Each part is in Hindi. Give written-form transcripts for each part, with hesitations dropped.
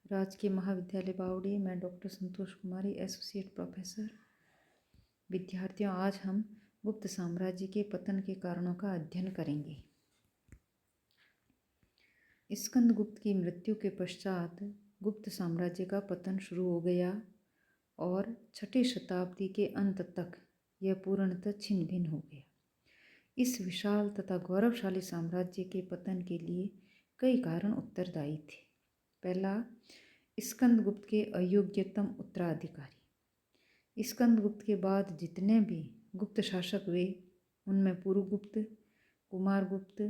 राजकीय महाविद्यालय बावड़ी में डॉक्टर संतोष कुमारी, एसोसिएट प्रोफेसर। विद्यार्थियों, आज हम गुप्त साम्राज्य के पतन के कारणों का अध्ययन करेंगे। स्कंदगुप्त की मृत्यु के पश्चात गुप्त साम्राज्य का पतन शुरू हो गया और 6ठी शताब्दी के अंत तक यह पूर्णतः छिन्न भिन्न हो गया। इस विशाल तथा गौरवशाली साम्राज्य के पतन के लिए कई कारण उत्तरदायी थे। पहला, स्कंदगुप्त के अयोग्यतम उत्तराधिकारी। स्कंदगुप्त के बाद जितने भी गुप्त शासक हुए, उनमें पुरुगुप्त, कुमारगुप्त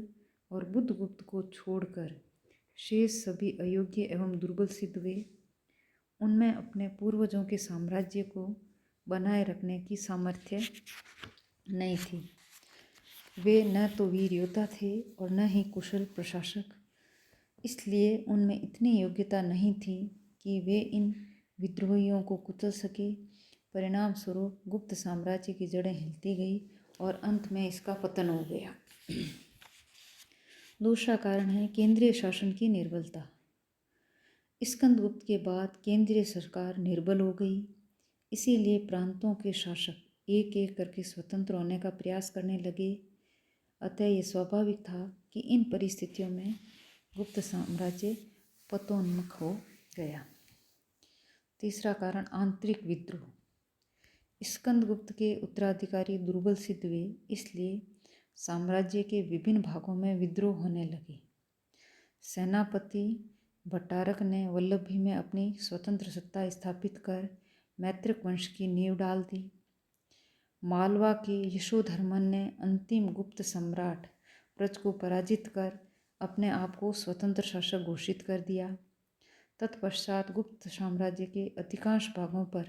और बुद्धगुप्त को छोड़कर शेष सभी अयोग्य एवं दुर्बल सिद्ध हुए। उनमें अपने पूर्वजों के साम्राज्य को बनाए रखने की सामर्थ्य नहीं थी। वे न तो वीर योद्धा थे और न ही कुशल प्रशासक। इसलिए उनमें इतनी योग्यता नहीं थी कि वे इन विद्रोहियों को कुचल सके। परिणाम स्वरूप गुप्त साम्राज्य की जड़ें हिलती गई और अंत में इसका पतन हो गया। दूसरा कारण है केंद्रीय शासन की निर्बलता। स्कंदगुप्त के बाद केंद्रीय सरकार निर्बल हो गई, इसीलिए प्रांतों के शासक एक एक करके स्वतंत्र होने का प्रयास करने लगे। अतः यह स्वाभाविक था कि इन परिस्थितियों में गुप्त साम्राज्य पतोन्मुख हो गया। तीसरा कारण आंतरिक विद्रोह। स्कंदगुप्त के उत्तराधिकारी दुर्बल सिद्ध हुए, इसलिए साम्राज्य के विभिन्न भागों में विद्रोह होने लगे। सेनापति भट्टारक ने वल्लभी में अपनी स्वतंत्र सत्ता स्थापित कर मैत्रिक वंश की नींव डाल दी। मालवा के यशोधर्मन ने अंतिम गुप्त सम्राट ब्रज को पराजित कर अपने आप को स्वतंत्र शासक घोषित कर दिया। तत्पश्चात गुप्त साम्राज्य के अधिकांश भागों पर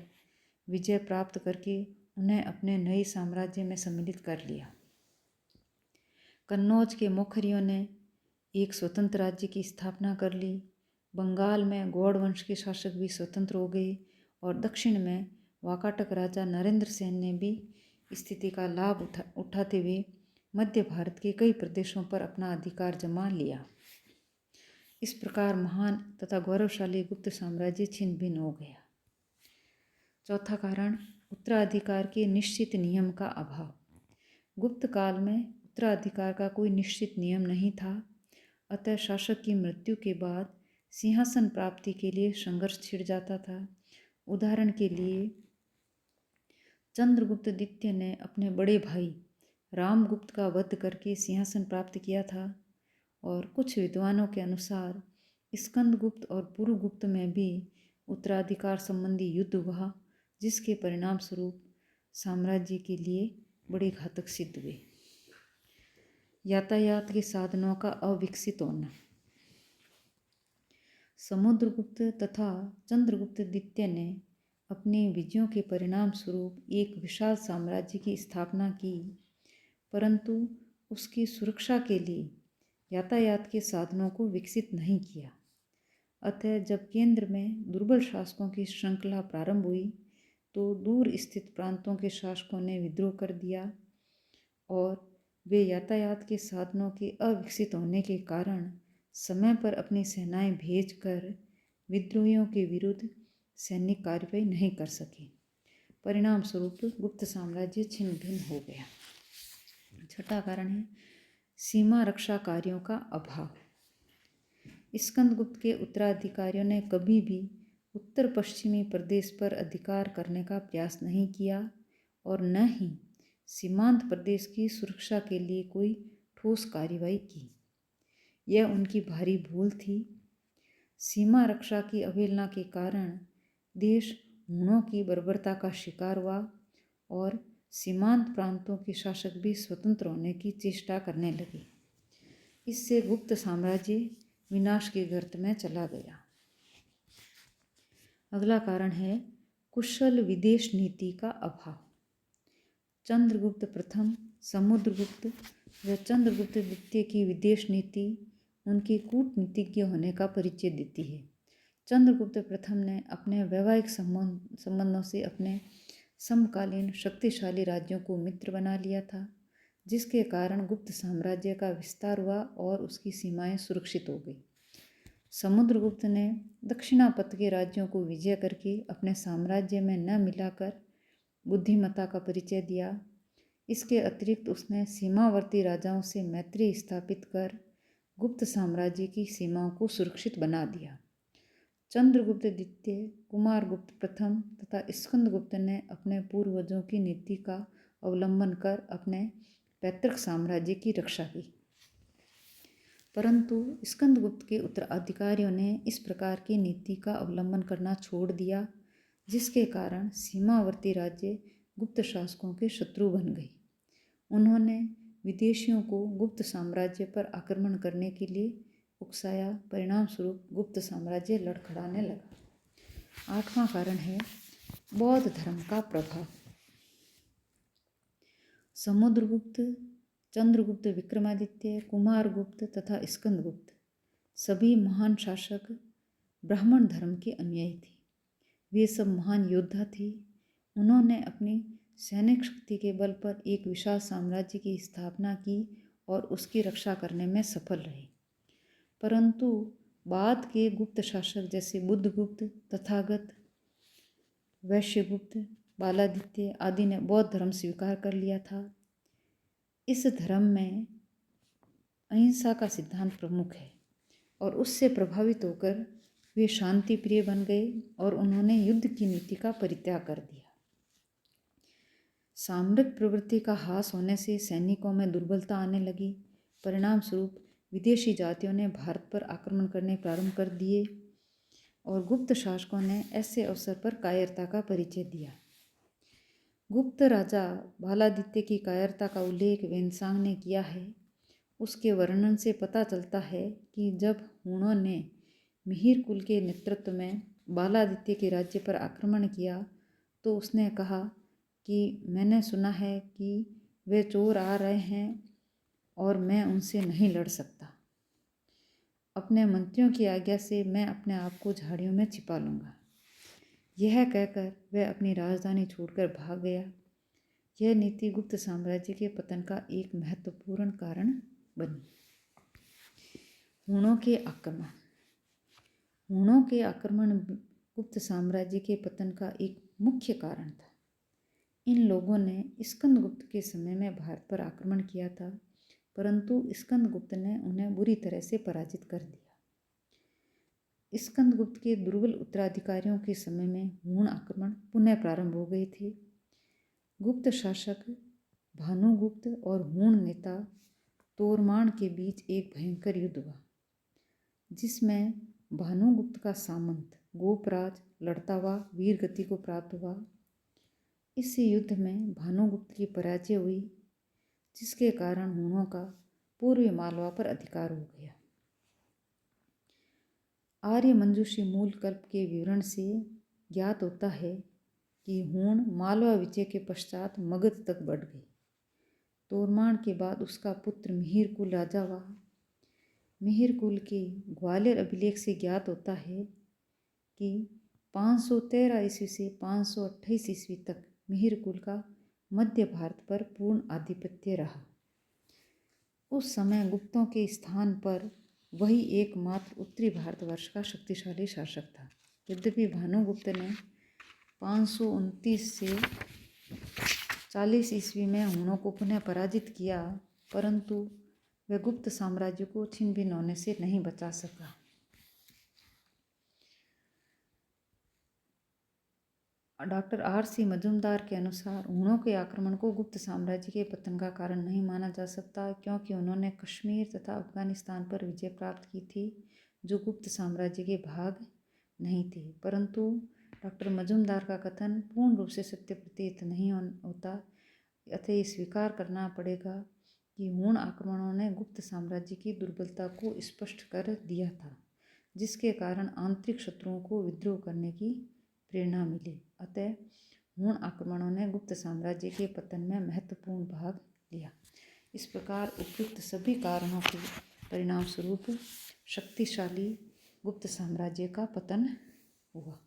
विजय प्राप्त करके उन्हें अपने नए साम्राज्य में सम्मिलित कर लिया। कन्नौज के मोखरियों ने एक स्वतंत्र राज्य की स्थापना कर ली। बंगाल में गौड़ वंश के शासक भी स्वतंत्र हो गए और दक्षिण में वाकाटक राजा नरेंद्र सेन ने भी स्थिति का लाभ उठाते हुए मध्य भारत के कई प्रदेशों पर अपना अधिकार जमा लिया। इस प्रकार महान तथा गौरवशाली गुप्त साम्राज्य छिन्न भिन्न हो गया। चौथा कारण उत्तराधिकार के निश्चित नियम का अभाव। गुप्त काल में उत्तराधिकार का कोई निश्चित नियम नहीं था, अतः शासक की मृत्यु के बाद सिंहासन प्राप्ति के लिए संघर्ष छिड़ जाता था। उदाहरण के लिए चंद्रगुप्त द्वितीय ने अपने बड़े भाई रामगुप्त का वध करके सिंहासन प्राप्त किया था और कुछ विद्वानों के अनुसार स्कंदगुप्त और पुरुगुप्त में भी उत्तराधिकार संबंधी युद्ध हुआ, जिसके परिणाम स्वरूप साम्राज्य के लिए बड़े घातक सिद्ध हुए। यातायात के साधनों का अविकसित होना। समुद्रगुप्त तथा चंद्रगुप्त द्वितीय ने अपनी विजयों के परिणाम स्वरूप एक विशाल साम्राज्य की स्थापना की, परंतु उसकी सुरक्षा के लिए यातायात के साधनों को विकसित नहीं किया। अतः जब केंद्र में दुर्बल शासकों की श्रृंखला प्रारंभ हुई तो दूर स्थित प्रांतों के शासकों ने विद्रोह कर दिया और वे यातायात के साधनों के अविकसित होने के कारण समय पर अपनी सेनाएं भेजकर विद्रोहियों के विरुद्ध सैनिक कार्रवाई नहीं कर सके। परिणाम स्वरूप गुप्त साम्राज्य छिन्न भिन्न हो गया। छठा कारण है सीमा रक्षा कार्यों का अभाव। स्कंदगुप्त के उत्तराधिकारियों ने कभी भी उत्तर पश्चिमी प्रदेश पर अधिकार करने का प्रयास नहीं किया और न ही सीमांत प्रदेश की सुरक्षा के लिए कोई ठोस कार्रवाई की। यह उनकी भारी भूल थी। सीमा रक्षा की अवहेलना के कारण देश हुणों की बर्बरता का शिकार हुआ और सीमांत प्रांतों के शासक भी स्वतंत्र होने की चेष्टा करने लगे। इससे गुप्त साम्राज्य विनाश के गर्त में चला गया। अगला कारण है कुशल विदेश नीति का अभाव। चंद्रगुप्त प्रथम, समुद्रगुप्त व चंद्रगुप्त द्वितीय की विदेश नीति उनके कूटनीतिज्ञ होने का परिचय देती है। चंद्रगुप्त प्रथम ने अपने वैवाहिक संबंधों से अपने समकालीन शक्तिशाली राज्यों को मित्र बना लिया था, जिसके कारण गुप्त साम्राज्य का विस्तार हुआ और उसकी सीमाएं सुरक्षित हो गई। समुद्रगुप्त ने दक्षिणापथ के राज्यों को विजय करके अपने साम्राज्य में न मिलाकर बुद्धिमत्ता का परिचय दिया। इसके अतिरिक्त उसने सीमावर्ती राजाओं से मैत्री स्थापित कर गुप्त साम्राज्य की सीमाओं को सुरक्षित बना दिया। चंद्रगुप्त द्वितीय, कुमारगुप्त प्रथम तथा स्कंदगुप्त ने अपने पूर्वजों की नीति का अवलंबन कर अपने पैतृक साम्राज्य की रक्षा की, परंतु स्कंदगुप्त के उत्तराधिकारियों ने इस प्रकार की नीति का अवलंबन करना छोड़ दिया, जिसके कारण सीमावर्ती राज्य गुप्त शासकों के शत्रु बन गए। उन्होंने विदेशियों को गुप्त साम्राज्य पर आक्रमण करने के लिए उकसाया, परिणाम स्वरूप गुप्त साम्राज्य लड़खड़ाने लगा। 8वां कारण है बौद्ध धर्म का प्रभाव। समुद्रगुप्त, चंद्रगुप्त विक्रमादित्य, कुमारगुप्त तथा स्कंदगुप्त सभी महान शासक ब्राह्मण धर्म के अनुयायी थे। वे सब महान योद्धा थे। उन्होंने अपनी सैनिक शक्ति के बल पर एक विशाल साम्राज्य की स्थापना की और उसकी रक्षा करने में सफल रहे, परंतु बाद के गुप्त शासक जैसे बुद्धगुप्त, तथागत, वैश्यगुप्त, बालादित्य आदि ने बौद्ध धर्म स्वीकार कर लिया था। इस धर्म में अहिंसा का सिद्धांत प्रमुख है और उससे प्रभावित होकर वे शांति प्रिय बन गए और उन्होंने युद्ध की नीति का परित्याग कर दिया। सामरिक प्रवृत्ति का ह्रास होने से सैनिकों में दुर्बलता आने लगी। परिणाम स्वरूप विदेशी जातियों ने भारत पर आक्रमण करने प्रारंभ कर दिए और गुप्त शासकों ने ऐसे अवसर पर कायरता का परिचय दिया। गुप्त राजा बालादित्य की कायरता का उल्लेख वेनसांग ने किया है। उसके वर्णन से पता चलता है कि जब हुणों ने मिहिर कुल के नेतृत्व में बालादित्य के राज्य पर आक्रमण किया तो उसने कहा कि मैंने सुना है कि वे चोर आ रहे हैं और मैं उनसे नहीं लड़ सकता। अपने मंत्रियों की आज्ञा से मैं अपने आप को झाड़ियों में छिपा लूँगा। यह कहकर वह अपनी राजधानी छोड़कर भाग गया। यह नीति गुप्त साम्राज्य के पतन का एक महत्वपूर्ण कारण बनी। हुणों के आक्रमण। हुणों के आक्रमण गुप्त साम्राज्य के पतन का एक मुख्य कारण था। इन लोगों ने स्कंदगुप्त के समय में भारत पर आक्रमण किया था, परंतु स्कंदगुप्त ने उन्हें बुरी तरह से पराजित कर दिया। स्कंदगुप्त के दुर्बल उत्तराधिकारियों के समय में हुण आक्रमण पुनः प्रारंभ हो गए थे। गुप्त शासक भानुगुप्त और हुण नेता तोरमान के बीच एक भयंकर युद्ध हुआ, जिसमें भानुगुप्त का सामंत गोपराज लड़ता हुआ वीर गति को प्राप्त हुआ। इस युद्ध में भानुगुप्त की पराजय हुई, जिसके कारण हुणों का पूर्वी मालवा पर अधिकार हो गया। आर्य मंजूषी मूल कल्प के विवरण से ज्ञात होता है कि हुण मालवा विजय के पश्चात मगध तक बढ़ गए। तोरमान के बाद उसका पुत्र मिहिर कुल राजा हुआ। मिहिर कुल के ग्वालियर अभिलेख से ज्ञात होता है कि 513 ईस्वी से 528 ईस्वी तक मिहिर कुल का मध्य भारत पर पूर्ण आधिपत्य रहा। उस समय गुप्तों के स्थान पर वही एकमात्र उत्तरी भारतवर्ष का शक्तिशाली शासक था। यद्यपि भानुगुप्त ने 529 से 40 ईस्वी में हुणों को पुनः पराजित किया, परंतु वह गुप्त साम्राज्य को छिन्न भिन्न होने से नहीं बचा सका। Doctor R.C. मजुमदार के अनुसार हुणों के आक्रमण को गुप्त साम्राज्य के पतन का कारण नहीं माना जा सकता, क्योंकि उन्होंने कश्मीर तथा अफगानिस्तान पर विजय प्राप्त की थी, जो गुप्त साम्राज्य के भाग नहीं थे। परंतु डॉक्टर मजुमदार का कथन पूर्ण रूप से सत्य प्रतीत नहीं होता, अतः ये स्वीकार करना पड़ेगा कि हुण आक्रमणों ने गुप्त साम्राज्य की दुर्बलता को स्पष्ट कर दिया था, जिसके कारण आंतरिक शत्रुओं को विद्रोह करने की प्रेरणा मिली। अतः हुण आक्रमणों ने गुप्त साम्राज्य के पतन में महत्वपूर्ण भाग लिया। इस प्रकार उपयुक्त सभी कारणों के परिणाम स्वरूप शक्तिशाली गुप्त साम्राज्य का पतन हुआ।